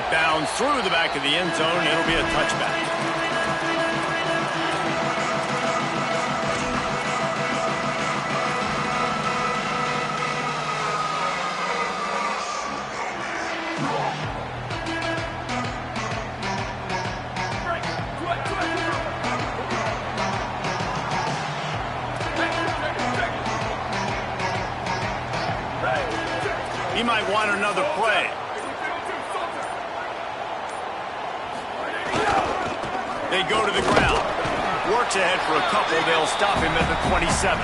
It bounds through the back of the end zone. It'll be a touchback. He might want another play. They go to the ground. Works ahead for a couple. They'll stop him at the 27.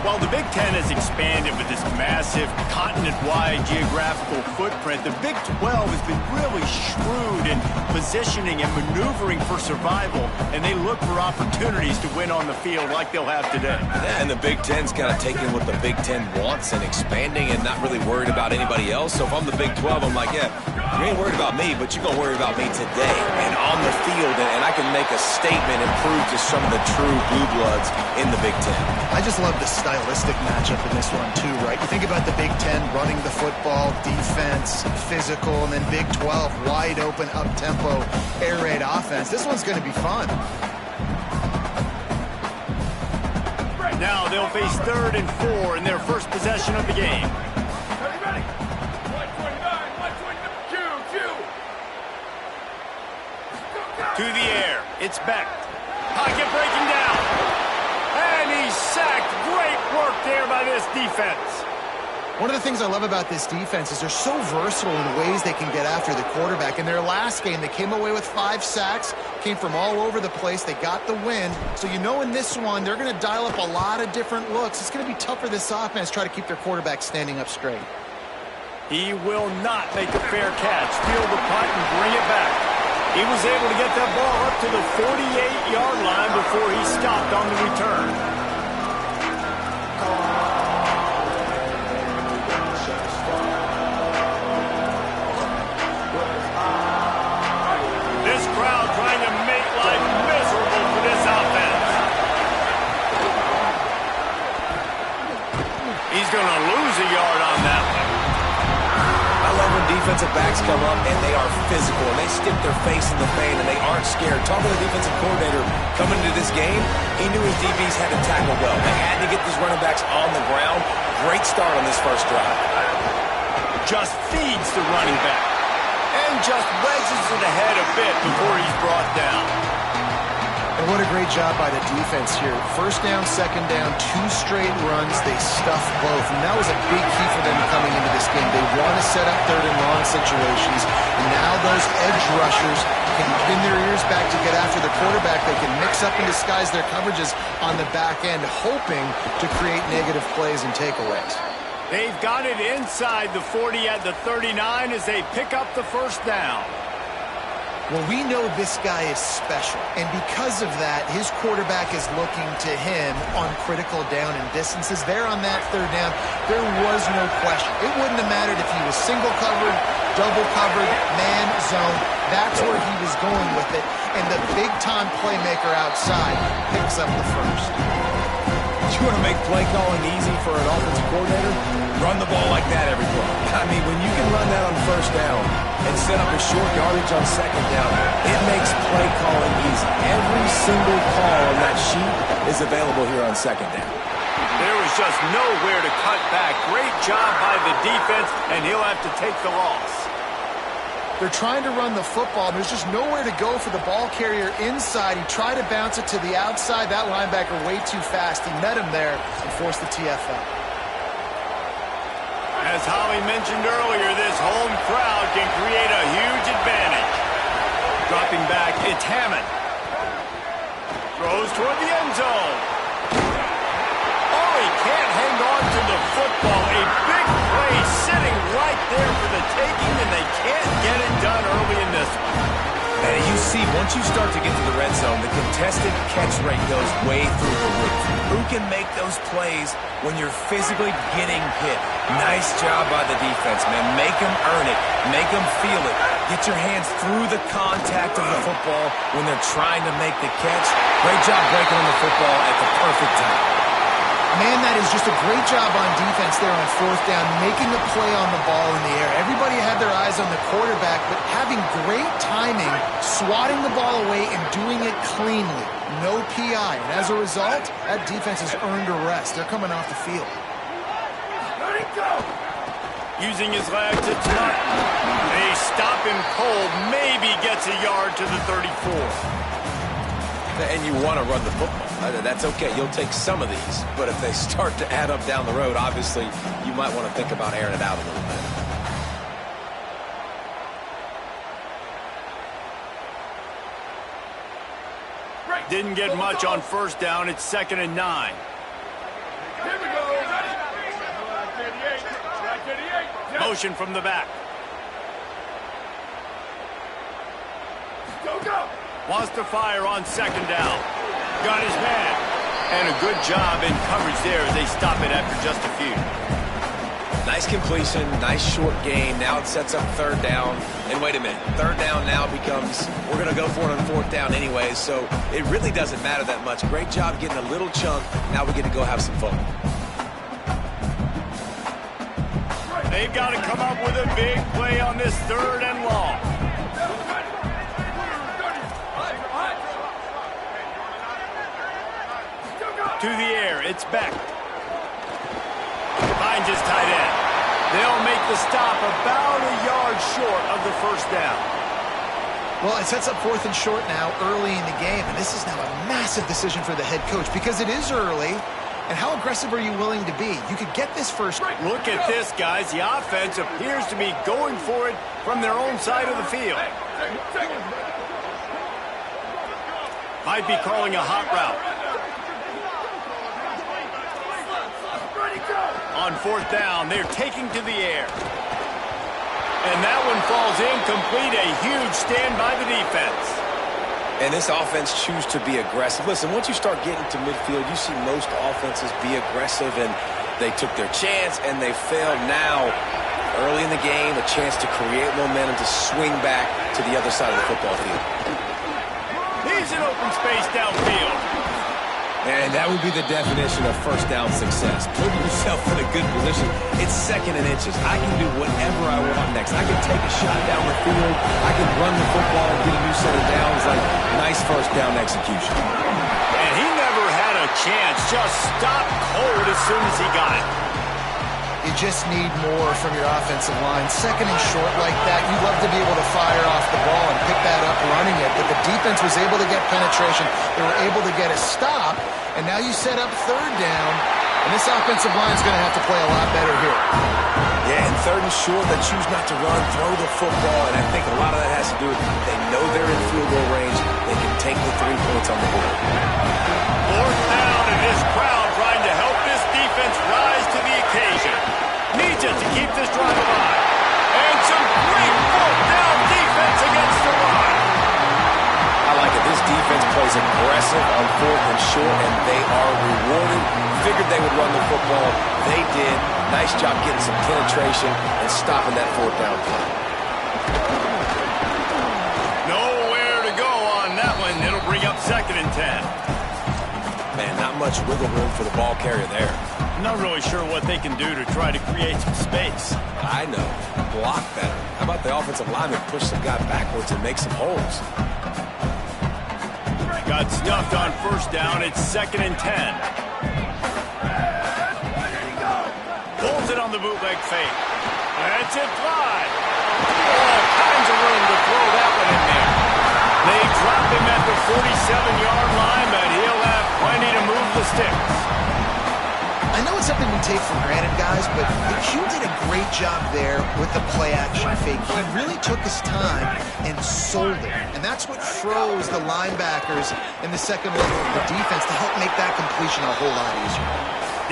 While the Big Ten has expanded with this massive continent-wide geographical footprint, the Big 12 has been really shrewd in positioning and maneuvering for survival, and they look for opportunities to win on the field like they'll have today. Yeah, and the Big Ten's kind of taking what the Big Ten wants and expanding and not really worried about anybody else. So if I'm the Big 12, I'm like, yeah, you ain't worried about me, but you're going to worry about me today and on the field, and I can make a statement and prove to some of the true blue bloods in the Big Ten. I just love the stylistic matchup in this one too, right? You think about the Big Ten running the football, defense, physical, and then Big 12 wide open, up-tempo, air raid offense. This one's going to be fun. Now they'll face 3rd and 4 in their first possession of the game. To the air, it's Beck. Pocket breaking down. And he's sacked. Great work there by this defense. One of the things I love about this defense is they're so versatile in ways they can get after the quarterback. In their last game, they came away with 5 sacks, came from all over the place. They got the win. So you know in this one, they're going to dial up a lot of different looks. It's going to be tough for this offense to try to keep their quarterback standing up straight. He will not make a fair catch. Steal the punt and bring it back. He was able to get that ball up to the 48-yard line before he stopped on the return. This crowd trying to make life miserable for this offense. He's going to lose a yard on that one. I love when defensive backs come up and they are physical and they stick their face in the paint and they aren't scared. Talking to the defensive coordinator coming into this game, he knew his DBs had to tackle well. They had to get these running backs on the ground. Great start on this first drive. Just feeds the running back and just wedges it ahead a bit before he's brought down. And what a great job by the defense here. First down, second down, 2 straight runs. They stuffed both. And that was a big key for them coming into this game. They want to set up 3rd and long situations. And now those edge rushers can pin their ears back to get after the quarterback. They can mix up and disguise their coverages on the back end, hoping to create negative plays and takeaways. They've got it inside the 40 at the 39 as they pick up the first down. Well, we know this guy is special, and because of that, his quarterback is looking to him on critical down and distances. There on that 3rd down, there was no question. It wouldn't have mattered if he was single covered, double covered, man, zone. That's where he was going with it, and the big-time playmaker outside picks up the first. You want to make play calling easy for an offensive coordinator? Run the ball like that every play. I mean, when you can run that on first down and set up a short yardage on second down, it makes play calling easy. Every single call on that sheet is available here on second down. There was just nowhere to cut back. Great job by the defense, and he'll have to take the loss. They're trying to run the football. There's just nowhere to go for the ball carrier inside. He tried to bounce it to the outside. That linebacker way too fast. He met him there and forced the TFL. As Holly mentioned earlier, this home crowd can create a huge advantage. Dropping back, it's Hammond. Throws toward the end zone. Oh, he can't hang on to the football. A big play sitting right there for the taking, and they can't get it done early in this one. And you see, once you start to get to the red zone, the contested catch rate goes way through the roof. Who can make those plays when you're physically getting hit? Nice job by the defense, man. Make them earn it. Make them feel it. Get your hands through the contact of the football when they're trying to make the catch. Great job breaking on the football at the perfect time. Man, that is just a great job on defense there on fourth down, making the play on the ball in the air. Everybody had their eyes on the quarterback, but having great timing, swatting the ball away and doing it cleanly. No PI. And as a result, that defense has earned a rest. They're coming off the field. Let it go! Using his legs, it's not. They stop him cold. Maybe gets a yard to the 34. And you want to run the football. That's okay. You'll take some of these. But if they start to add up down the road, obviously, you might want to think about airing it out a little bit. Didn't get much on first down. It's 2nd and 9. Here we go. Motion from the back. Go. Wants to fire on 2nd down. Got his man. And a good job in coverage there as they stop it after just a few. Nice completion, nice short gain. Now it sets up 3rd down. And wait a minute, 3rd down now becomes, we're going to go for it on 4th down anyway, so it really doesn't matter that much. Great job getting a little chunk. Now we get to go have some fun. They've got to come up with a big play on this 3rd and long. To the air, it's Beck. Finds his tight end. They'll make the stop about a yard short of the 1st down. Well, it sets up 4th and short now early in the game, and this is now a massive decision for the head coach because it is early. And how aggressive are you willing to be? You could get this first. Look at this, guys. The offense appears to be going for it from their own side of the field. Might be calling a hot route. On 4th down, they're taking to the air. And that one falls incomplete. A huge stand by the defense. And this offense choose to be aggressive. Listen, once you start getting to midfield, you see most offenses be aggressive, and they took their chance, and they failed. Now, early in the game, a chance to create momentum to swing back to the other side of the football field. He's in open space downfield. And that would be the definition of 1st down success. Put yourself in a good position. It's 2nd and inches. I can do whatever I want next. I can take a shot down the field. I can run the football and get a new set of downs. Like, nice 1st down execution. And he never had a chance. Just stopped cold as soon as he got it. You just need more from your offensive line. 2nd and short like that, you'd love to be able to fire off the ball and pick that up running it, but the defense was able to get penetration. They were able to get a stop, and now you set up 3rd down, and this offensive line is going to have to play a lot better here. Yeah, and 3rd and short, they choose not to run, throw the football, and I think a lot of that has to do with they know they're in field goal range. They can take the 3 points on the board. 4th down, and this crowd trying to help this defense rise to the occasion. Needs it to keep this drive alive. And some great 4th down defense against the run. I like it. This defense plays aggressive on 4th and short, and they are rewarded. Figured they would run the football. They did. Nice job getting some penetration and stopping that 4th down play. Nowhere to go on that one. It'll bring up 2nd and 10. Man, not much wiggle room for the ball carrier there. I'm not really sure what they can do to try to create some space. I know. Block better. How about the offensive lineman push some guy backwards and make some holes? Got stuffed on 1st down. It's 2nd and 10. Pulls it on the bootleg fake. That's it, Clyde. All kinds of room to throw that one in there. They drop him at the 47-yard line, but he'll have plenty to move the sticks. I know it's something we take for granted, guys, but Q did a great job there with the play-action fake. He really took his time and sold it, and that's what froze the linebackers in the second level of the defense to help make that completion a whole lot easier.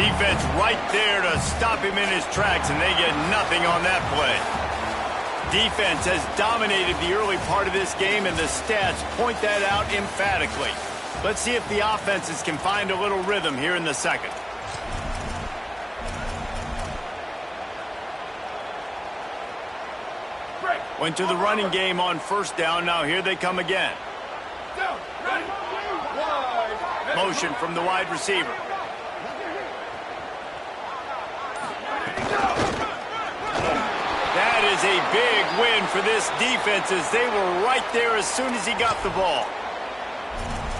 Defense right there to stop him in his tracks, and they get nothing on that play. Defense has dominated the early part of this game, and the stats point that out emphatically. Let's see if the offenses can find a little rhythm here in the second. Went to the running game on 1st down. Now here they come again. Down, ready, wide. Motion from the wide receiver. is a big win for this defense as they were right there as soon as he got the ball.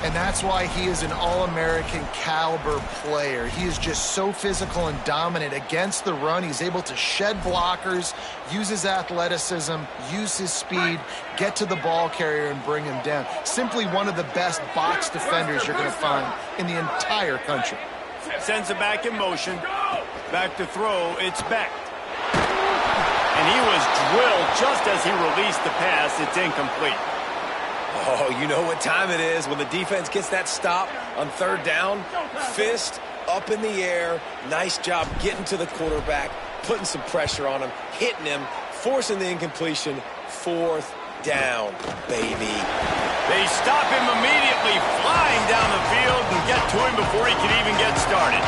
And that's why he is an All-American caliber player. He is just so physical and dominant against the run. He's able to shed blockers, use his athleticism, use his speed, get to the ball carrier and bring him down. Simply one of the best box defenders you're going to find in the entire country. Sends it back in motion. Back to throw. It's Beck. And he was drilled just as he released the pass. It's incomplete. Oh, you know what time it is when the defense gets that stop on third down. Fist up in the air. Nice job getting to the quarterback, putting some pressure on him, hitting him, forcing the incompletion. Fourth down, baby. They stop him immediately, flying down the field and get to him before he can even get started.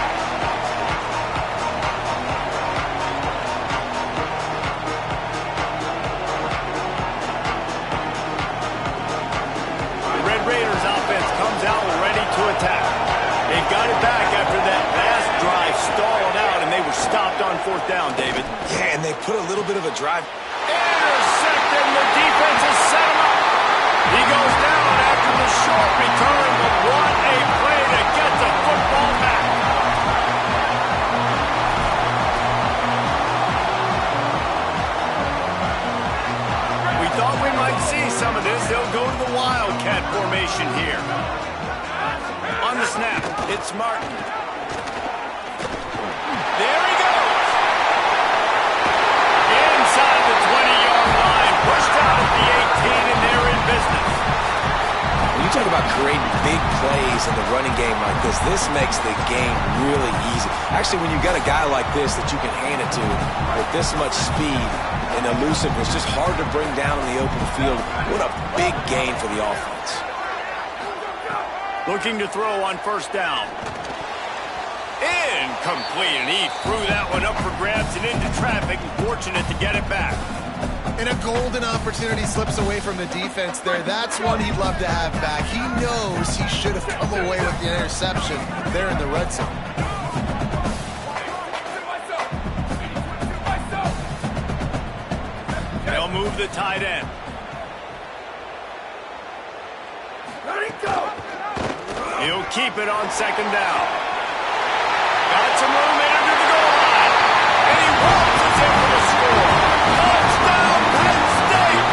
Raiders offense comes out ready to attack. They got it back after that last drive stalled out, and they were stopped on fourth down, David. Yeah, and they put a little bit of a drive. Intercepted, the defense has set him up. He goes down after the short return, but what a play to get the football back. We thought we might see some of this. They'll go to the Wildcat formation here. On the snap, it's Martin. There he goes. Inside the 20-yard line, pushed out at the 18, and they're in business. When you talk about creating big plays in the running game like this makes the game really easy. Actually, when you've got a guy like this that you can hand it to with this much speed and elusiveness, just hard to bring down in the open field. What a big gain for the offense. Looking to throw on first down. Incomplete, and he threw that one up for grabs and into traffic, and fortunate to get it back. And a golden opportunity slips away from the defense there. That's one he'd love to have back. He knows he should have come away with the interception there in the red zone. They'll move the tight end. Let it go! He'll keep it on second down. Got some room into the goal line. And he waltzes in for the score. Touchdown, Penn State!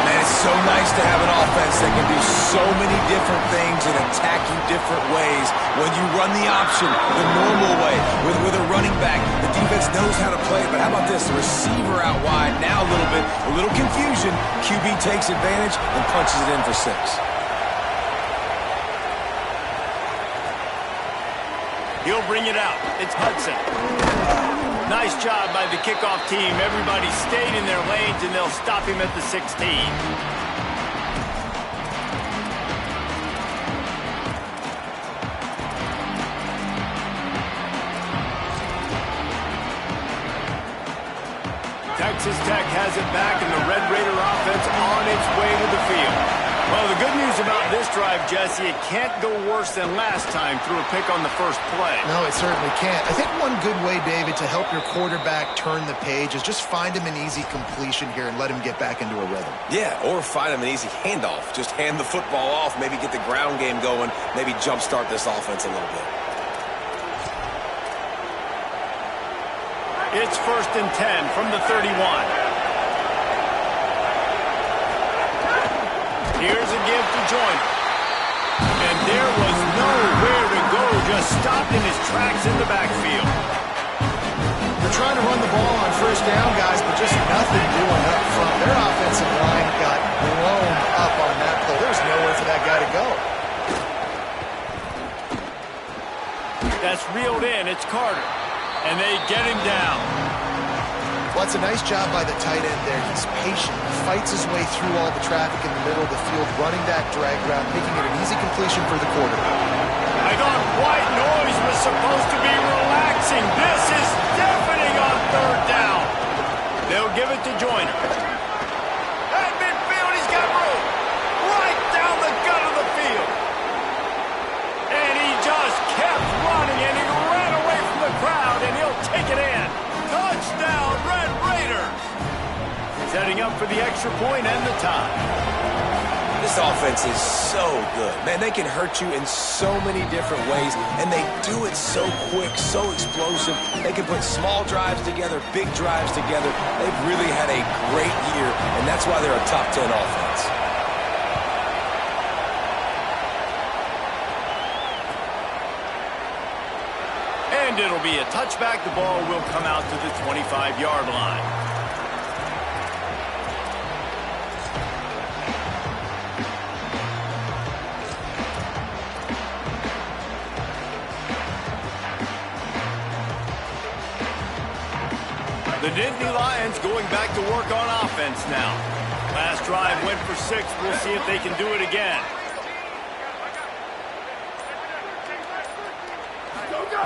Man, it's so nice to have an offense that can do so many different things and attack you different ways. When you run the option the normal way with a running back, the defense knows how to play it. But how about this? The receiver out wide, now a little confusion. QB takes advantage and punches it in for 6. He'll bring it out. It's Hudson. Nice job by the kickoff team. Everybody stayed in their lanes, and they'll stop him at the 16. Texas Tech has it back, and the Red Raider offense on its way to the field. Well, the good news about this drive, Jesse, it can't go worse than last time through a pick on the first play. No, it certainly can't. I think one good way, David, to help your quarterback turn the page is just find him an easy completion here and let him get back into a rhythm. Yeah, or find him an easy handoff. Just hand the football off, maybe get the ground game going, maybe jumpstart this offense a little bit. It's 1st and 10 from the 31. Here's a give to Joyner. And there was nowhere to go, just stopped in his tracks in the backfield. They're trying to run the ball on first down, guys, but just nothing doing up front. Their offensive line got blown up on that play. There's nowhere for that guy to go. That's reeled in. It's Carter. And they get him down. Well, it's a nice job by the tight end there. He's patient. He fights his way through all the traffic in the middle of the field, running that drag route, making it an easy completion for the quarterback. I thought white noise was supposed to be relaxing. This is deafening on third down. They'll give it to Joyner. At midfield, he's got room. Right down the gut of the field. And he just kept running, and he ran away from the crowd, and he'll take it in. Touchdown, Red setting up for the extra point and the tie. This offense is so good. Man, they can hurt you in so many different ways, and they do it so quick, so explosive. They can put small drives together, big drives together. They've really had a great year, and that's why they're a top 10 offense. And it'll be a touchback. The ball will come out to the 25-yard line. The Nittany Lions going back to work on offense now. Last drive went for 6. We'll see if they can do it again.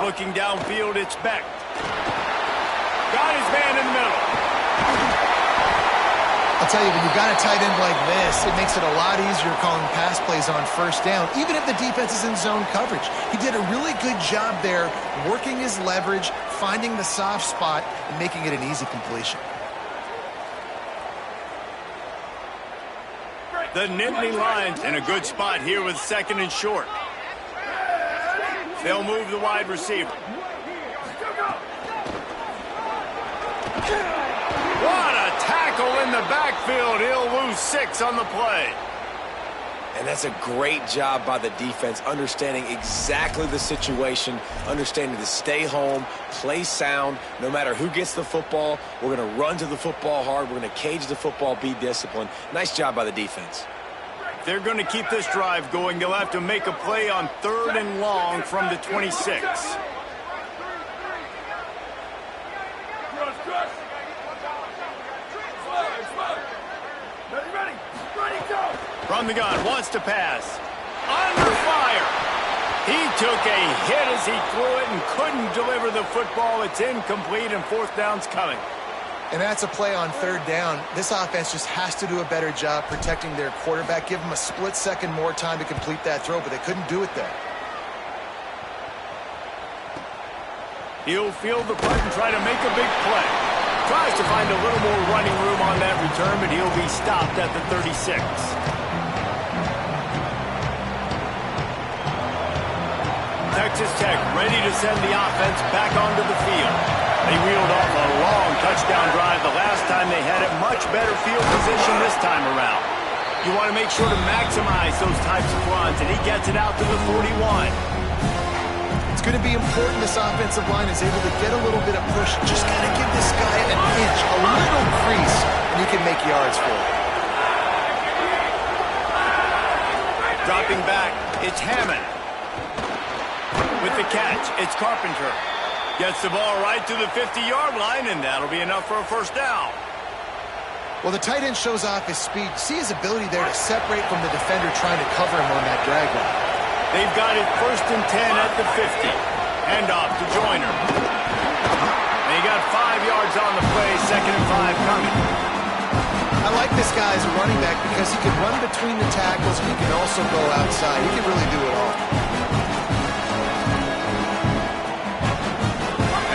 Looking downfield, it's Beck. Got his man in the middle. I'll tell you, when you've got a tight end like this, it makes it a lot easier calling pass plays on first down, even if the defense is in zone coverage. He did a really good job there, working his leverage, finding the soft spot, and making it an easy completion. The Nittany Lions in a good spot here with 2nd and short. They'll move the wide receiver. What a tackle in the backfield. He'll lose 6 on the play. And that's a great job by the defense, understanding exactly the situation, understanding to stay home, play sound. No matter who gets the football, we're going to run to the football hard. We're going to cage the football, be disciplined. Nice job by the defense. They're going to keep this drive going. They'll have to make a play on 3rd and long from the 26. From the gun, wants to pass. Under fire. He took a hit as he threw it and couldn't deliver the football. It's incomplete and 4th down's coming. And that's a play on 3rd down. This offense just has to do a better job protecting their quarterback. Give them a split second more time to complete that throw, but they couldn't do it there. He'll field the punt and try to make a big play. Tries to find a little more running room on that return, but he'll be stopped at the 36. Texas Tech ready to send the offense back onto the field. They reeled off a long touchdown drive the last time. They had a much better field position this time around. You want to make sure to maximize those types of runs, and he gets it out to the 41. It's going to be important this offensive line is able to get a little bit of push. Just got to give this guy an inch, a little crease, and he can make yards for it. Dropping back, it's Hammond. With the catch, it's Carpenter. Gets the ball right to the 50-yard line, and that'll be enough for a 1st down. Well, the tight end shows off his speed. See his ability there to separate from the defender trying to cover him on that drag route. They've got it 1st and 10 at the 50. Hand off to Joyner. They got 5 yards on the play, 2nd and 5 coming. I like this guy as a running back because he can run between the tackles and he can also go outside. He can really do it all.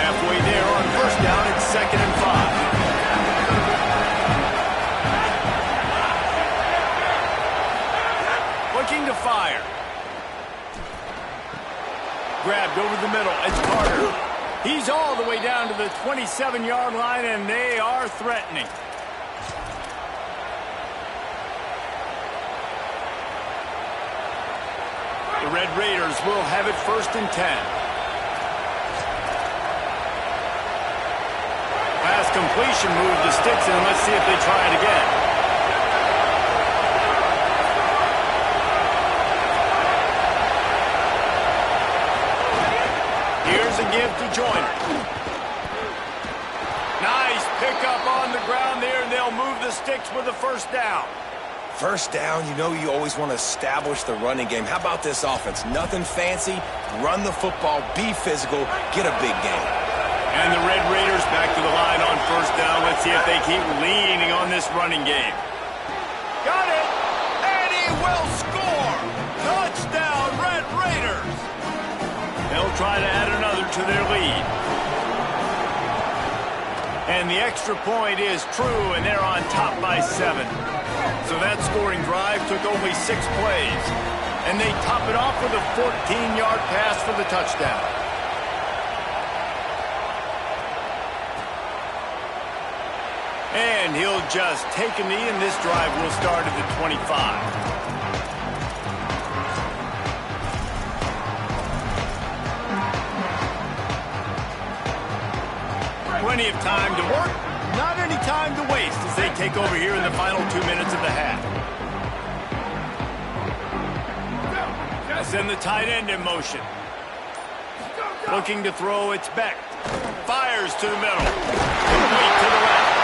Halfway there on 1st down, it's 2nd and 5. Looking to fire. Grabbed over the middle. It's Carter. He's all the way down to the 27-yard line, and they are threatening. The Red Raiders will have it 1st and 10. Pass completion move to Stetson. Let's see if they try it again. Here's a give to Joyner. Nice pickup on the ground there, and they'll move the sticks with a 1st down. 1st down, you know you always want to establish the running game. How about this offense? Nothing fancy. Run the football, be physical, get a big game. And the Red Raiders back to the line on 1st down. Let's see if they keep leaning on this running game. Got it! And he will score! Touchdown, Red Raiders! They'll try to add another to their lead. And the extra point is true, and they're on top by 7. So that scoring drive took only 6 plays. And they top it off with a 14-yard pass for the touchdown. And he'll just take a knee, and this drive will start at the 25. Plenty of time to work, not any time to waste as they take over here in the final 2 minutes of the half. Send the tight end in motion. Looking to throw, it's Beck. Fires to the middle. Complete to the left.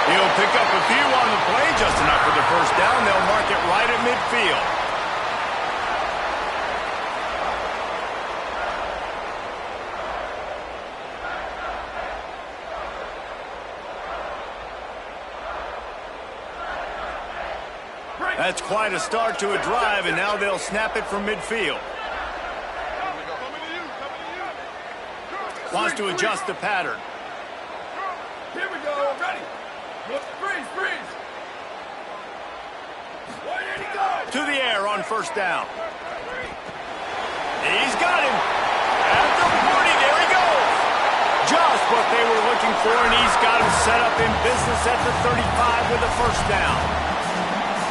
He'll pick up a few on the play, just enough for the first down. They'll mark it right at midfield. That's quite a start to a drive, and now they'll snap it from midfield. Wants to adjust the pattern. Here we go, ready. Freeze, freeze. Where did he go? To the air on first down. He's got him. At the 40, there he goes. Just what they were looking for, and he's got him set up in business at the 35 with a first down.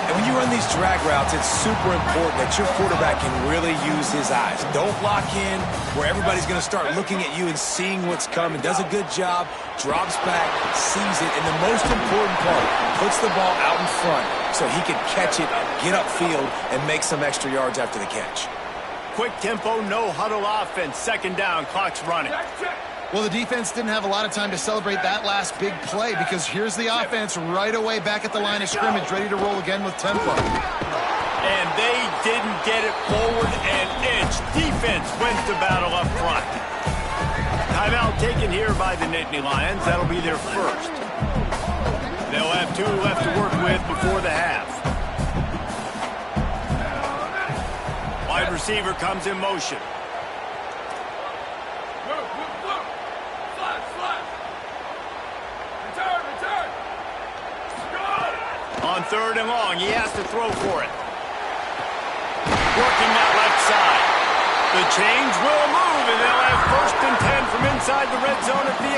And when you run these drag routes, it's super important that your quarterback can really use his eyes. Don't lock in where everybody's going to start looking at you and seeing what's coming. Does a good job, drops back, sees it, and the most important part, puts the ball out in front so he can catch it, get upfield, and make some extra yards after the catch. Quick tempo, no huddle offense. Second down, clock's running. Well, the defense didn't have a lot of time to celebrate that last big play because here's the offense right away back at the line of scrimmage, ready to roll again with tempo. And they didn't get it forward an inch. Defense wins the battle up front. Timeout taken here by the Nittany Lions. That'll be their first. They'll have 2 left to work with before the half. Wide receiver comes in motion. On third and long, he has to throw for it. Working that left side. The change will move, and they'll have first and 10 from inside the red zone at the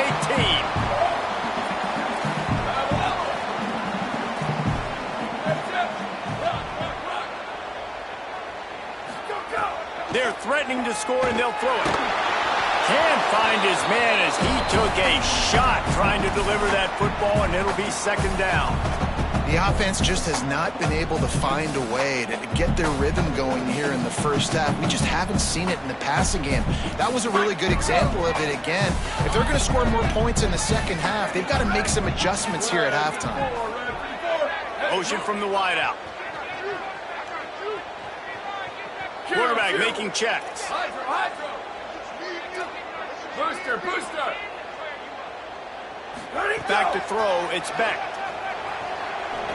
18. They're threatening to score, and they'll throw it. Can't find his man as he took a shot trying to deliver that football, and it'll be second down. The offense just has not been able to find a way to get their rhythm going here in the first half. We just haven't seen it in the passing game. That was a really good example of it again. If they're going to score more points in the second half, they've got to make some adjustments here at halftime. Motion from the wideout. Quarterback making checks. Booster, booster. Back to throw, it's Beck.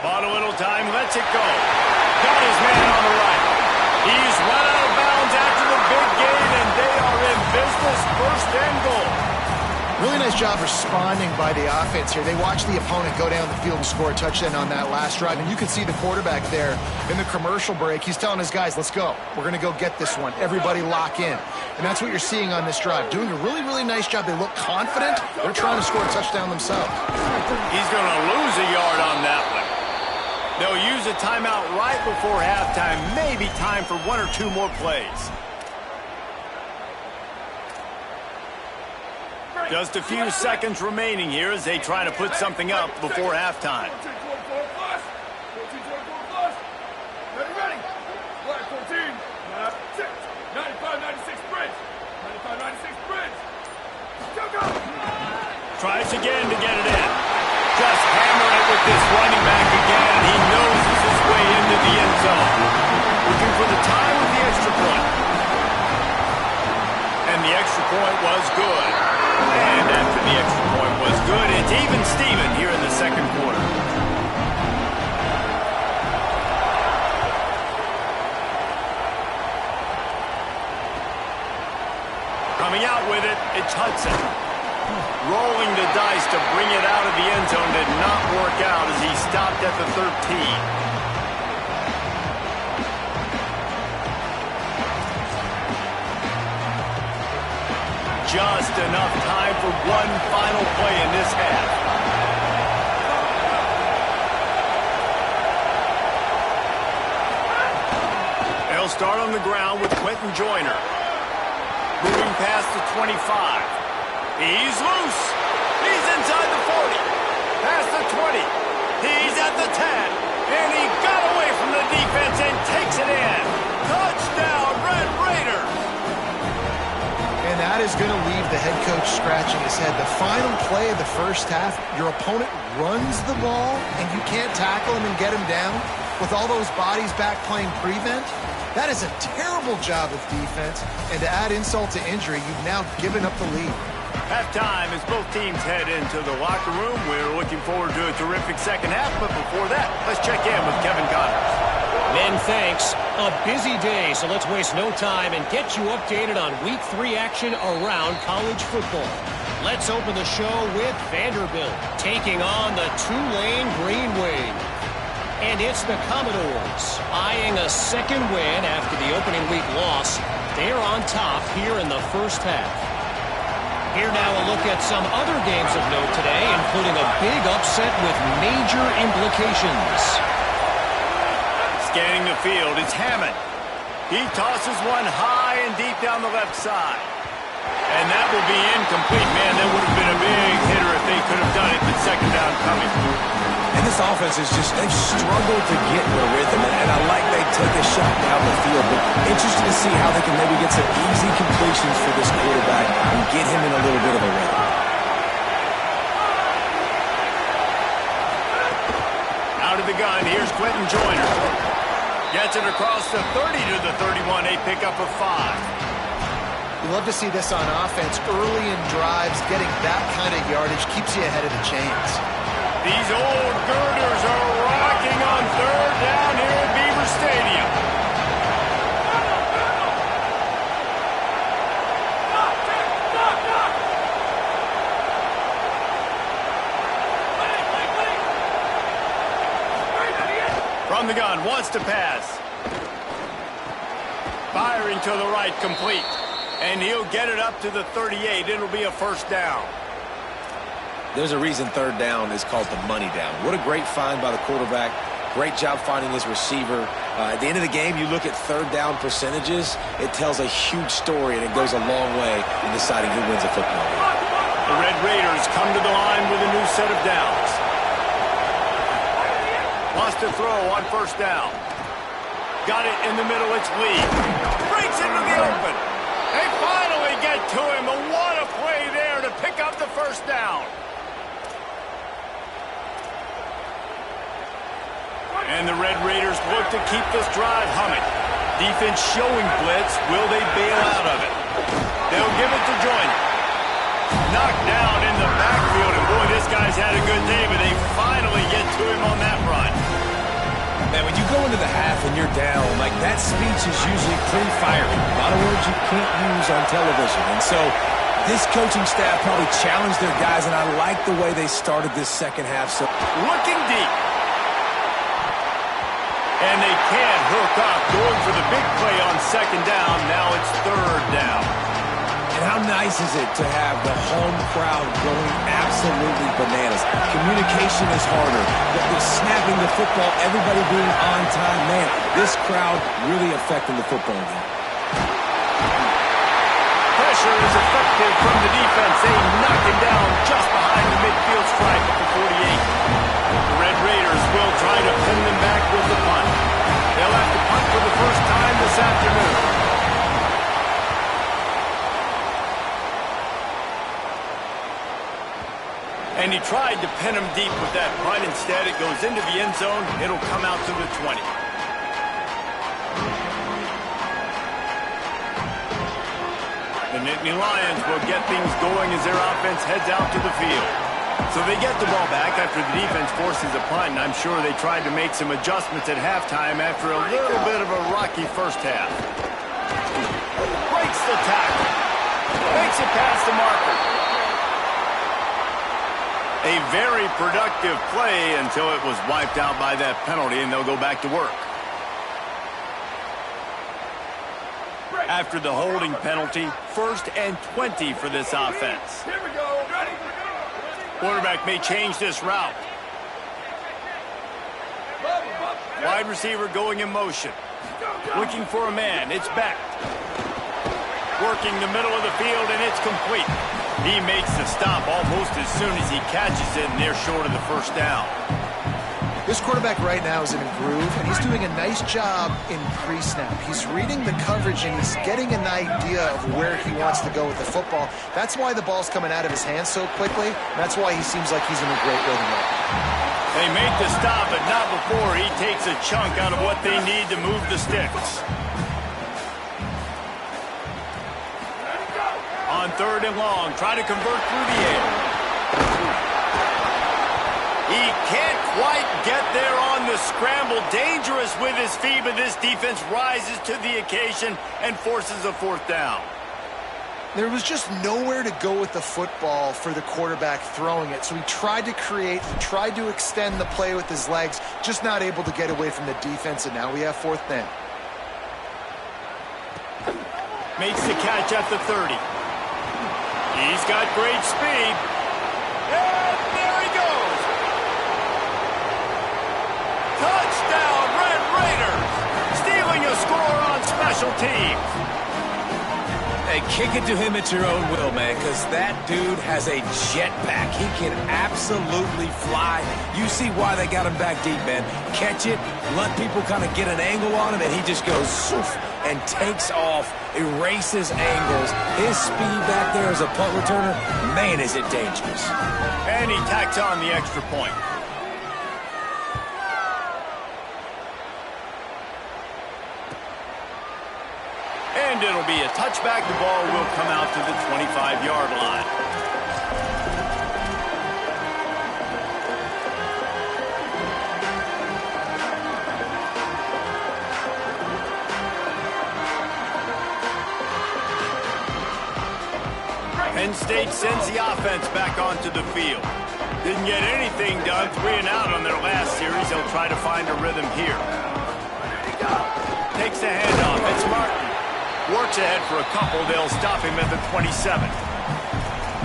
Bought a little time, lets it go. Got his man on the right. He's run out of bounds after the big gain, and they are in business, first and goal. Really nice job responding by the offense here. They watched the opponent go down the field and score a touchdown on that last drive, and you can see the quarterback there in the commercial break. He's telling his guys, let's go. We're going to go get this one. Everybody lock in. And that's what you're seeing on this drive. Doing a really, really nice job. They look confident. They're trying to score a touchdown themselves. He's going to lose a yard on that one. They'll use a timeout right before halftime. Maybe time for 1 or 2 more plays. Just a few seconds remaining here as they try to put something up before halftime. Tries again to get it in. Just hammering it with this running back again. He knows this is way into the end zone. Looking for the tie with the extra point. And the extra point was good. And after the extra point was good, it's even Steven here in the second quarter. Coming out with it, it's Hudson. rolling the dice to bring it out of the end zone did not work out as he stopped at the 13. Just enough time for one final play in this half. They'll start on the ground with Quentin Joyner. Moving past the 25. He's loose. He's inside the 40. Past the 20. He's at the 10. And he got away from the defense and takes it in. Touchdown, Red Raiders. And that is going to leave the head coach scratching his head. The final play of the first half, your opponent runs the ball, and you can't tackle him and get him down with all those bodies back playing prevent. That is a terrible job of defense, and to add insult to injury, you've now given up the lead. Halftime as both teams head into the locker room. We're looking forward to a terrific second half, but before that, let's check in with Kevin Connors. Men, thanks. A busy day, so let's waste no time and get you updated on Week 3 action around college football. Let's open the show with Vanderbilt taking on the Tulane Green Wave. And it's the Commodores eyeing a second win after the opening week loss. They're on top here in the first half. Here now a look at some other games of note today, including a big upset with major implications. Scanning the field, it's Hammond. He tosses one high and deep down the left side. And that will be incomplete. Man, that would have been a big hitter if they could have done it with second down coming. And this offense is just, they've struggled to get in a rhythm, and I like they take a shot down the field, but interested to see how they can maybe get some easy completions for this quarterback and get him in a little bit of a rhythm. Out of the gun, here's Quentin Joyner. Gets it across the 30 to the 31, a pickup of 5. You love to see this on offense. Early in drives, getting that kind of yardage keeps you ahead of the chains. These old girders are rocking on third down here at Beaver Stadium. From the gun, wants to pass. Firing to the right, complete. And he'll get it up to the 38. It'll be a first down. There's a reason third down is called the money down. What a great find by the quarterback. Great job finding his receiver. At the end of the game, you look at third down percentages. It tells a huge story, and it goes a long way in deciding who wins a football game. The Red Raiders come to the line with a new set of downs. Wants to throw on first down. Got it in the middle, it's Lee. Breaks into the open. They finally get to him. What a play there to pick up the first down. And the Red Raiders look to keep this drive humming. Defense showing blitz. Will they bail out of it? They'll give it to Joyner. Knocked down in the backfield, and boy, this guy's had a good day, but they finally get to him on that run. Man, when you go into the half and you're down, like that speech is usually pretty fiery. A lot of words you can't use on television. And so this coaching staff probably challenged their guys, and I like the way they started this second half. So looking deep. And they can't hook up, going for the big play on second down. Now it's third down. And how nice is it to have the home crowd going absolutely bananas? Communication is harder, but with snapping the football, everybody being on time, man, this crowd really affecting the football game. Pressure is effective from the defense. They knock him down just behind the midfield stripe at the 48. The Red Raiders will try to pin them back with the punt. They'll have to punt for the first time this afternoon. And he tried to pin him deep with that punt. Instead, it goes into the end zone. It'll come out to the 20. The Nittany Lions will get things going as their offense heads out to the field. So they get the ball back after the defense forces a punt, and I'm sure they tried to make some adjustments at halftime after a little bit of a rocky first half. Breaks the tackle. Makes it past the marker. A very productive play until it was wiped out by that penalty, and they'll go back to work. After the holding penalty, 1st and 20 for this offense. Here we go. Ready. Quarterback may change this route. Wide receiver going in motion. Looking for a man. It's back. Working the middle of the field, and it's complete. He makes the stop almost as soon as he catches it, and they're short of the first down. This quarterback right now is in a groove, and he's doing a nice job in pre-snap. He's reading the coverage, and he's getting an idea of where he wants to go with the football. That's why the ball's coming out of his hands so quickly. And that's why he seems like he's in a great rhythm right now. They make the stop, but not before he takes a chunk out of what they need to move the sticks. On 3rd and long, try to convert through the air. He can't quite get there on the scramble. Dangerous with his feet, but this defense rises to the occasion and forces a 4th down. There was just nowhere to go with the football for the quarterback throwing it. So he tried to create, he tried to extend the play with his legs, just not able to get away from the defense, and now we have 4th down. Makes the catch at the 30. He's got great speed. And there he goes. Touchdown, Red Raiders. Stealing a score on special teams. Hey, kick it to him at your own will, man, because that dude has a jetpack. He can absolutely fly. You see why they got him back deep, man. Catch it, let people kind of get an angle on him, and he just goes soof and takes off, erases angles. His speed back there as a punt returner, man, is it dangerous. And he tacks on the extra point. And it'll be a touchback. The ball will come out to the 25-yard line. Penn State sends the offense back onto the field. Didn't get anything done. 3 and out on their last series. They'll try to find a rhythm here. Takes the handoff. It's Martin. Works ahead for a couple. They'll stop him at the 27.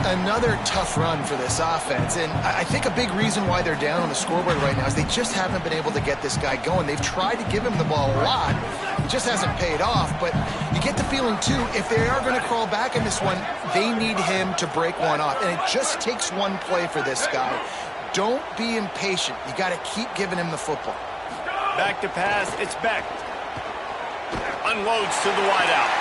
Another tough run for this offense, and I think a big reason why they're down on the scoreboard right now is they just haven't been able to get this guy going. They've tried to give him the ball a lot. It just hasn't paid off, but you get the feeling, too, if they are going to crawl back in this one, they need him to break one off, and it just takes one play for this guy. Don't be impatient. You got to keep giving him the football. Back to pass. It's Beck. Unloads to the wideout.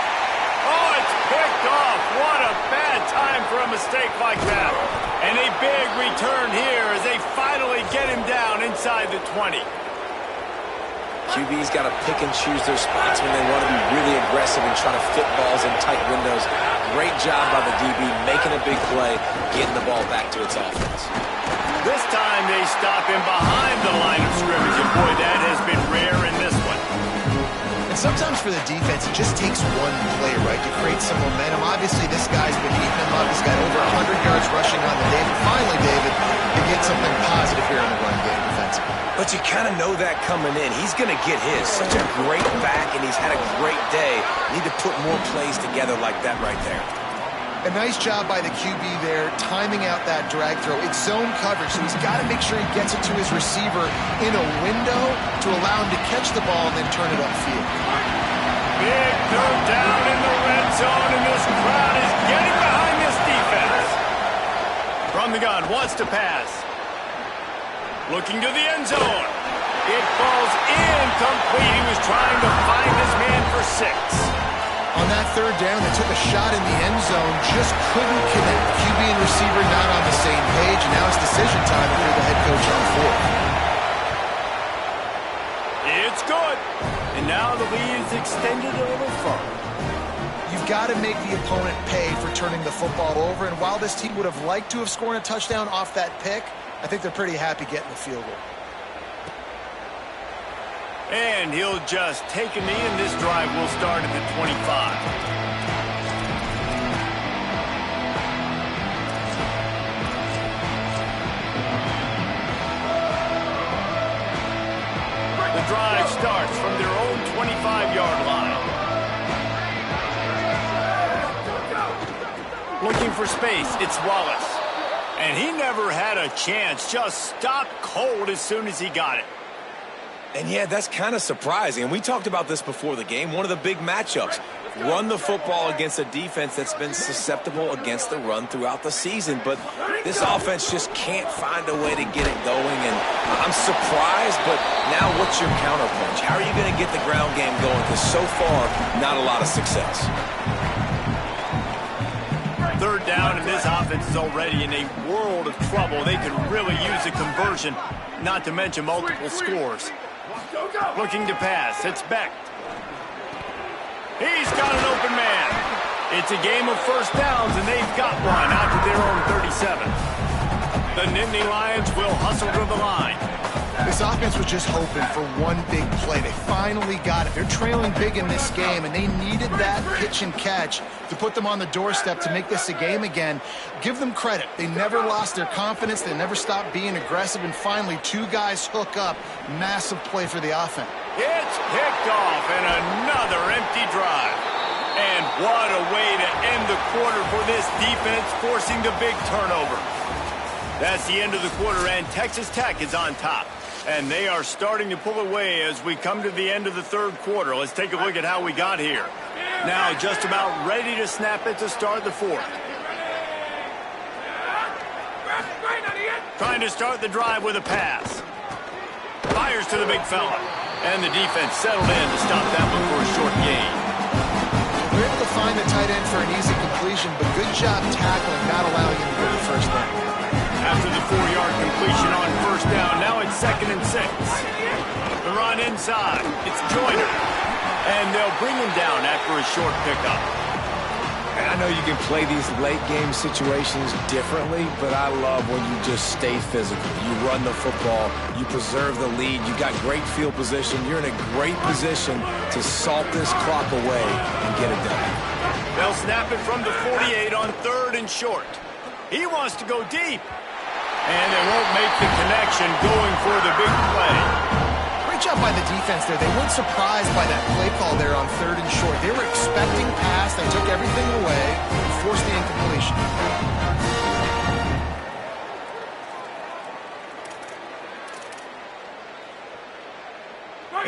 Oh, it's picked off. What a bad time for a mistake like that. And a big return here as they finally get him down inside the 20. QB's got to pick and choose their spots when they want to be really aggressive and try to fit balls in tight windows. Great job by the DB making a big play, getting the ball back to its offense. This time they stop him behind the line of scrimmage, and boy, that has been rare in this one. And sometimes for the defense, it just takes one play, right, to create some momentum. Obviously, this guy's been eating him up. He's got over 100 yards rushing on the day. But finally, David, they get something positive here in the run game defensively. But you kind of know that coming in. He's going to get his. Such a great back, and he's had a great day. Need to put more plays together like that right there. A nice job by the QB there, timing out that drag throw. It's zone coverage, so he's got to make sure he gets it to his receiver in a window to allow him to catch the ball and then turn it upfield. Big third down in the red zone, and this crowd is getting behind this defense. From the gun, wants to pass. Looking to the end zone. It falls incomplete. He was trying to find his man for 6. On that third down, they took a shot in the end zone, just couldn't connect. QB and receiver not on the same page, and now it's decision time if you're the head coach on 4th. It's good. And now the lead is extended a little further. You've got to make the opponent pay for turning the football over, and while this team would have liked to have scored a touchdown off that pick, I think they're pretty happy getting the field goal. And he'll just take a knee, and this drive will start at the 25. for space. It's Wallace. And he never had a chance. Just stopped cold as soon as he got it. And yeah, that's kind of surprising. And we talked about this before the game. One of the big matchups. Run the football against a defense that's been susceptible against the run throughout the season. But this offense just can't find a way to get it going. And I'm surprised, but now what's your counterpunch? How are you going to get the ground game going? Because so far, not a lot of success. Third down, and this offense is already in a world of trouble. They could really use a conversion, not to mention multiple scores. Looking to pass. It's Beck. He's got an open man. It's a game of first downs, and they've got one out to their own 37. The Nittany Lions will hustle to the line. This offense was just hoping for one big play. They finally got it. They're trailing big in this game, and they needed that pitch and catch to put them on the doorstep to make this a game again. Give them credit. They never lost their confidence. They never stopped being aggressive, and finally, two guys hook up. Massive play for the offense. It's picked off, and another empty drive. And what a way to end the quarter for this defense, forcing the big turnover. That's the end of the quarter, and Texas Tech is on top. And they are starting to pull away as we come to the end of the third quarter. Let's take a look at how we got here. Now just about ready to snap it to start the fourth. Trying to start the drive with a pass. Fires to the big fella. And the defense settled in to stop that one for a short gain. They're able to find the tight end for an easy completion, but good job tackling, not allowing him to go to first down. After the 4-yard completion on first down, now it's 2nd and 6. The run inside. It's Joyner. And they'll bring him down after a short pickup. And I know you can play these late game situations differently, but I love when you just stay physical. You run the football, you preserve the lead, you got great field position, you're in a great position to salt this clock away and get it done. They'll snap it from the 48 on 3rd and short. He wants to go deep. And they won't make the connection going for the big play. Great job by the defense there. They weren't surprised by that play call there on 3rd and short. They were expecting pass. They took everything away and forced the incompletion.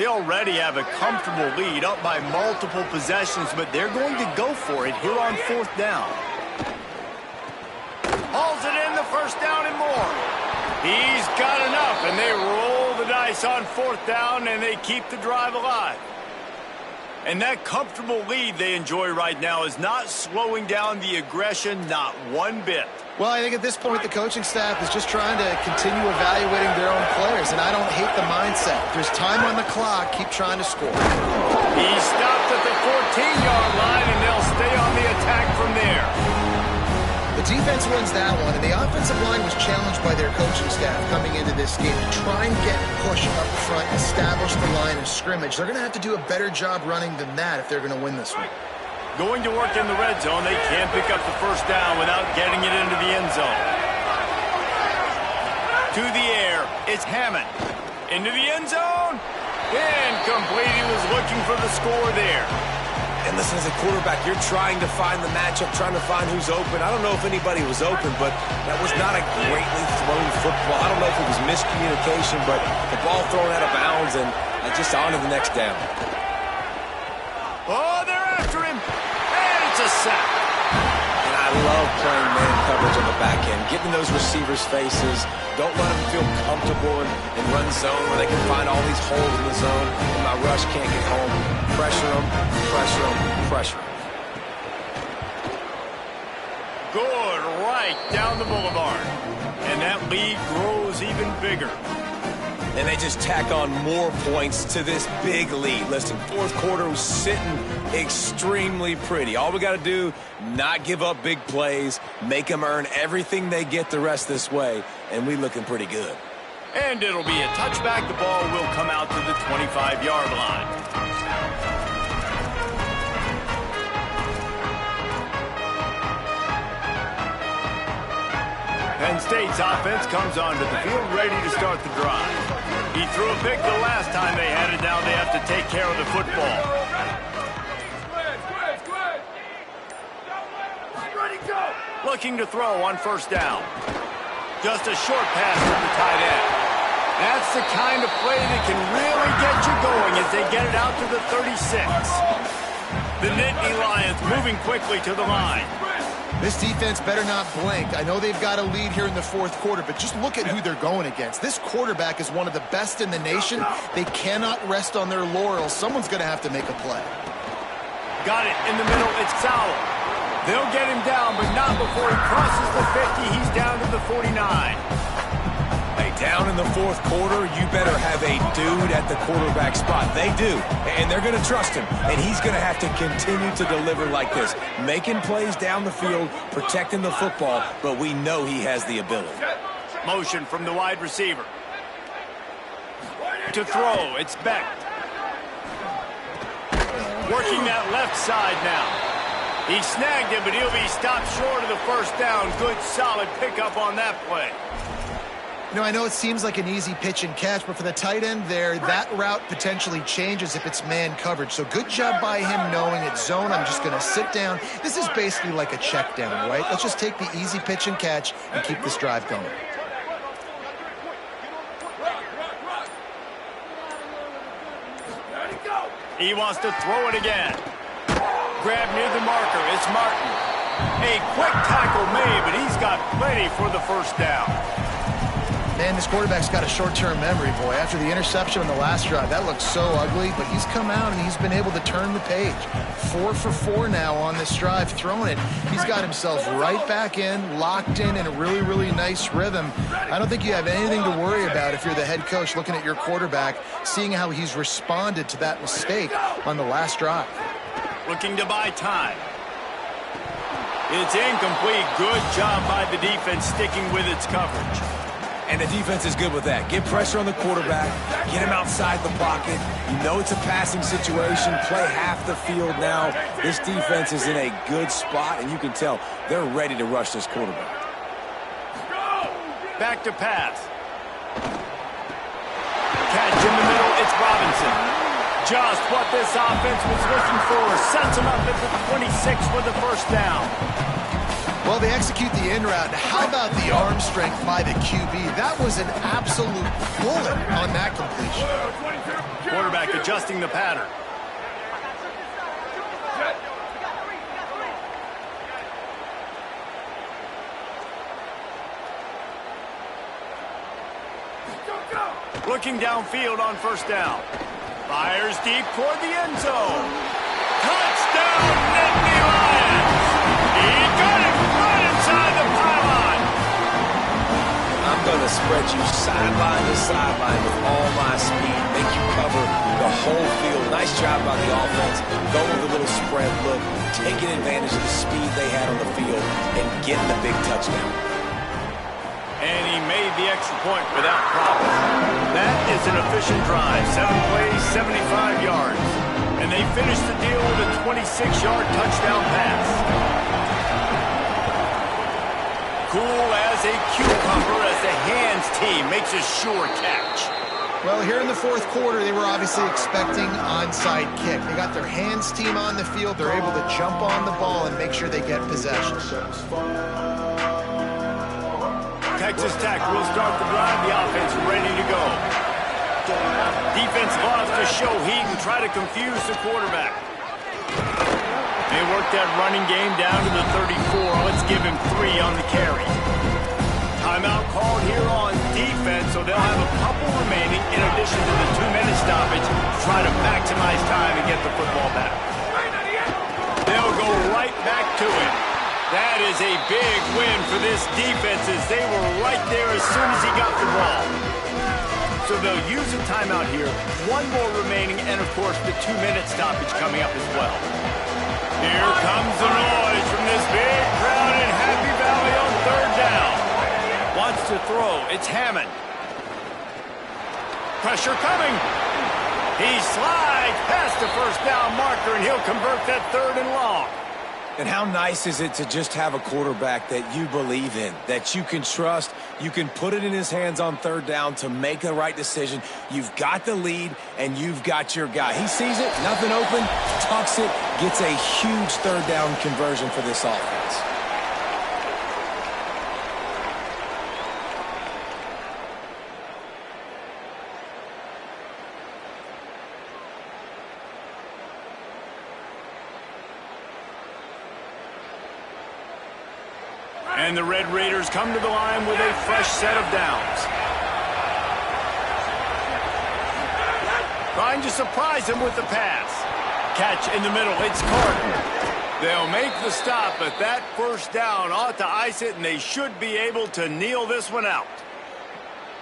They already have a comfortable lead up by multiple possessions, but they're going to go for it here on 4th down. Hauls it in, the first down and more. He's got enough, and they roll the dice on 4th down, and they keep the drive alive. And that comfortable lead they enjoy right now is not slowing down the aggression, not one bit. Well, I think at this point the coaching staff is just trying to continue evaluating their own players, and I don't hate the mindset. If there's time on the clock, keep trying to score. He stopped at the 14-yard line, and they'll stay on the attack from there. The defense wins that one, and the offensive line was challenged by their coaching staff coming into this game to try and get push up front, establish the line of scrimmage. They're going to have to do a better job running than that if they're going to win this one. Going to work in the red zone, they can't pick up the first down without getting it into the end zone. To the air, it's Hammond. Into the end zone. Incomplete. He was looking for the score there. And listen, as a quarterback, you're trying to find the matchup, trying to find who's open. I don't know if anybody was open, but that was not a greatly thrown football. I don't know if it was miscommunication, but the ball thrown out of bounds and just on to the next down. Oh, they're after him. And it's a sack. And I love playing man coverage on the back end, getting those receivers' faces. Don't let them feel comfortable in run zone where they can find all these holes in the zone and my rush can't get home. Pressure them, pressure them, pressure them. Good, right down the boulevard. And that lead grows even bigger. And they just tack on more points to this big lead. Listen, 4th quarter was sitting extremely pretty. All we got to do, not give up big plays, make them earn everything they get the rest this way, and we looking pretty good. And it'll be a touchback. The ball will come out to the 25-yard line. Penn State's offense comes onto the field ready to start the drive. He threw a pick the last time they had it. Now they have to take care of the football. Looking to throw on first down. Just a short pass from the tight end. That's the kind of play that can really get you going as they get it out to the 36. The Nittany Lions moving quickly to the line. This defense better not blink. I know they've got a lead here in the fourth quarter, but just look at who they're going against. This quarterback is one of the best in the nation. They cannot rest on their laurels. Someone's going to have to make a play. Got it in the middle. It's Sowell. They'll get him down, but not before he crosses the 50. He's down to the 49. Hey, down in the fourth quarter, you better have a dude at the quarterback spot. They do, and they're going to trust him, and he's going to have to continue to deliver like this, making plays down the field, protecting the football, but we know he has the ability. Motion from the wide receiver. To throw, it's Beck. Working that left side now. He snagged him, but he'll be stopped short of the first down. Good, solid pickup on that play. You know, I know it seems like an easy pitch and catch, but for the tight end there, that route potentially changes if it's man coverage. So good job by him knowing it's zone. I'm just going to sit down. This is basically like a check down, right? Let's just take the easy pitch and catch and keep this drive going. He wants to throw it again. Grab near the marker. It's Martin. A quick tackle made, but he's got plenty for the first down. Man, this quarterback's got a short-term memory, boy. After the interception on the last drive, that looked so ugly, but he's come out and he's been able to turn the page. 4 for 4 now on this drive, throwing it. He's got himself right back in, locked in a really, really nice rhythm. I don't think you have anything to worry about if you're the head coach looking at your quarterback, seeing how he's responded to that mistake on the last drive. Looking to buy time. It's incomplete. Good job by the defense sticking with its coverage. And the defense is good with that. Get pressure on the quarterback. Get him outside the pocket. You know it's a passing situation. Play half the field now. This defense is in a good spot, and you can tell they're ready to rush this quarterback. Back to pass. Catch in the middle. It's Robinson. Just what this offense was looking for. Sets him up at the 26 for the first down. Well, they execute the in route. How about the arm strength by the QB? That was an absolute bullet on that completion. Quarterback adjusting the pattern. Looking downfield on first down. Fires deep toward the end zone. Touchdown, Nittany Lions! He got it right inside the pylon. I'm going to spread you sideline to sideline with all my speed, make you cover the whole field. Nice job by the offense. Go with a little spread look, taking advantage of the speed they had on the field, and getting the big touchdown. And he made the extra point without problem. That is an efficient drive. 7 plays, 75 yards. And they finished the deal with a 26-yard touchdown pass. Cool as a cucumber as the hands team makes a sure catch. Well, here in the fourth quarter, they were obviously expecting onside kick. They got their hands team on the field. They're able to jump on the ball and make sure they get possession. Texas Tech will start the drive. The offense ready to go. Defense loves to show heat and try to confuse the quarterback. They work that running game down to the 34. Let's give him 3 on the carry. Timeout called here on defense, so they'll have a couple remaining in addition to the 2-minute stoppage to try to maximize time and get the football back. They'll go right back to it. That is a big win for this defense as they were right there as soon as he got the ball. So they'll use a timeout here. 1 more remaining, and of course the 2-minute stoppage coming up as well. Here comes the noise from this big crowd in Happy Valley on 3rd down. Wants to throw. It's Hammond. Pressure coming. He slides past the first down marker, and he'll convert that 3rd and long. And how nice is it to just have a quarterback that you believe in, that you can trust, you can put it in his hands on 3rd down to make the right decision. You've got the lead, and you've got your guy. He sees it, nothing open, tucks it, gets a huge 3rd down conversion for this offense. And the Red Raiders come to the line with a fresh set of downs. Trying to surprise him with the pass. Catch in the middle. It's Carter. They'll make the stop, but that first down ought to ice it, and they should be able to kneel this one out.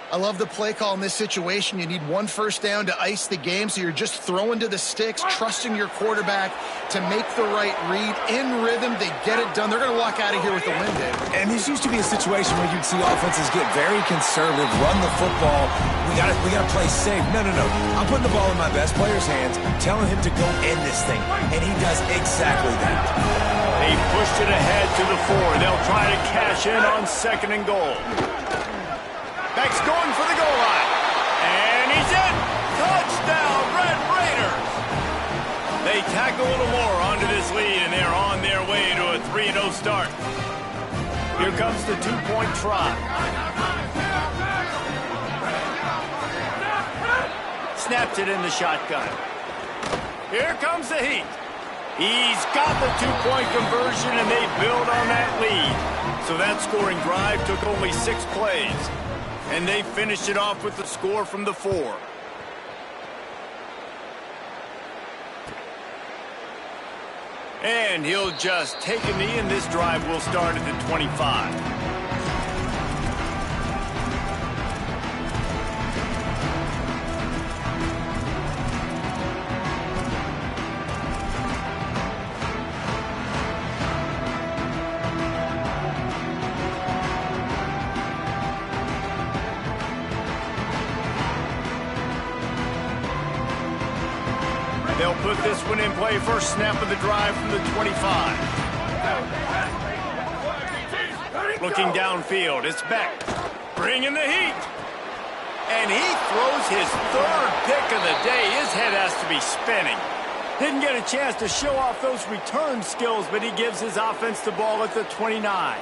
I love the play call in this situation. You need one first down to ice the game, so you're just throwing to the sticks, trusting your quarterback to make the right read. In rhythm, they get it done. They're going to walk out of here with the win, David. And this used to be a situation where you'd see offenses get very conservative, run the football. We got to play safe. No. I'm putting the ball in my best player's hands, telling him to go end this thing, and he does exactly that. They pushed it ahead to the 4. They'll try to cash in on 2nd and goal. Beck's going for the goal line. And he's in. Touchdown, Red Raiders. They tack a little more onto this lead, and they're on their way to a 3-0 start. Here comes the 2-point try. Snaps it in the shotgun. Here comes the heat. He's got the 2-point conversion, and they build on that lead. So that scoring drive took only 6 plays. And they finished it off with the score from the 4. And he'll just take a knee, and this drive will start at the 25. They'll put this one in play. First snap of the drive from the 25. Looking downfield, it's Beck. Bringing the heat. And he throws his 3rd pick of the day. His head has to be spinning. Didn't get a chance to show off those return skills, but he gives his offense the ball at the 29.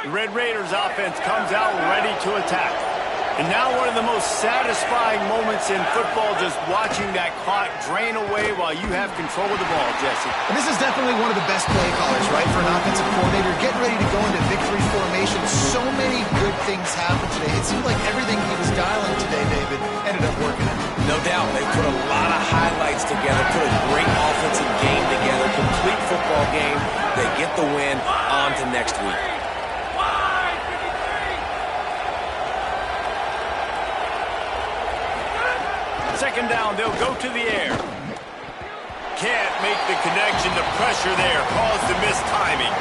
The Red Raiders offense comes out ready to attack. And now one of the most satisfying moments in football, just watching that clock drain away while you have control of the ball, Jesse. And this is definitely one of the best play callers, right, for an offensive coordinator. Getting ready to go into victory formation. So many good things happened today. It seemed like everything he was dialing today, David, ended up working out. No doubt. They put a lot of highlights together, put a great offensive game together, complete football game. They get the win. On to next week. Second down, they'll go to the air. Can't make the connection. The pressure there caused the missed timing.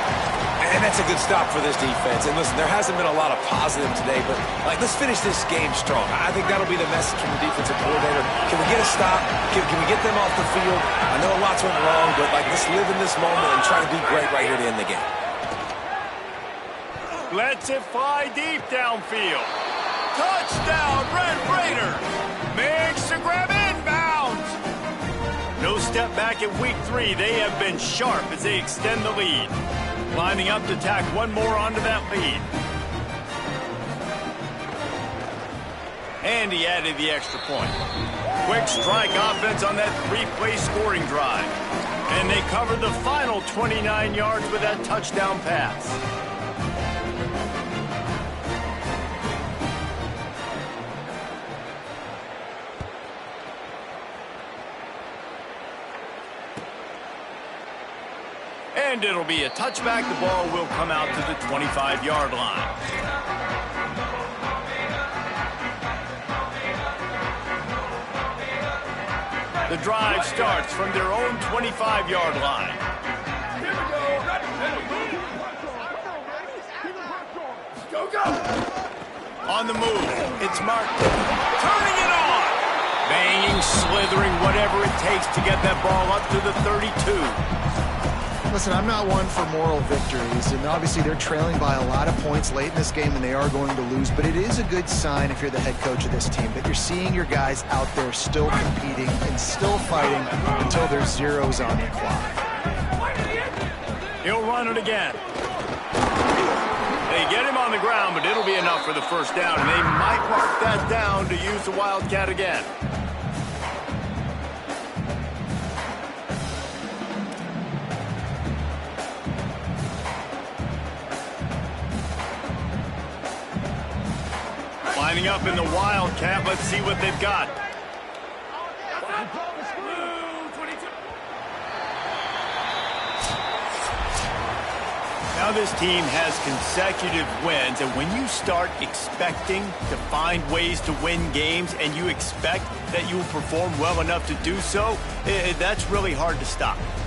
And that's a good stop for this defense. And listen, there hasn't been a lot of positive today, but let's finish this game strong. I think that'll be the message from the defensive coordinator. Can we get a stop? Can we get them off the field? I know a lot's went wrong, but let's live in this moment and try to be great right here to end the game. Lets it fly deep downfield. Touchdown, Red Raiders! Makes the grab inbounds. No step back in week 3. They have been sharp as they extend the lead. Lining up to tack one more onto that lead. And he added the extra point. Quick strike offense on that 3-play scoring drive. And they covered the final 29 yards with that touchdown pass. And it'll be a touchback. The ball will come out to the 25-yard line. The drive starts from their own 25-yard line. Go! On the move, it's Martin. Turning it on! Banging, slithering, whatever it takes to get that ball up to the 32. Listen, I'm not one for moral victories, and obviously they're trailing by a lot of points late in this game, and they are going to lose, but it is a good sign if you're the head coach of this team that you're seeing your guys out there still competing and still fighting until there's zeros on the clock. He'll run it again. They get him on the ground, but it'll be enough for the first down, and they might mark that down to use the Wildcat again. Lining up in the Wildcat. Let's see what they've got. Now this team has consecutive wins, and when you start expecting to find ways to win games and you expect that you will perform well enough to do so, that's really hard to stop.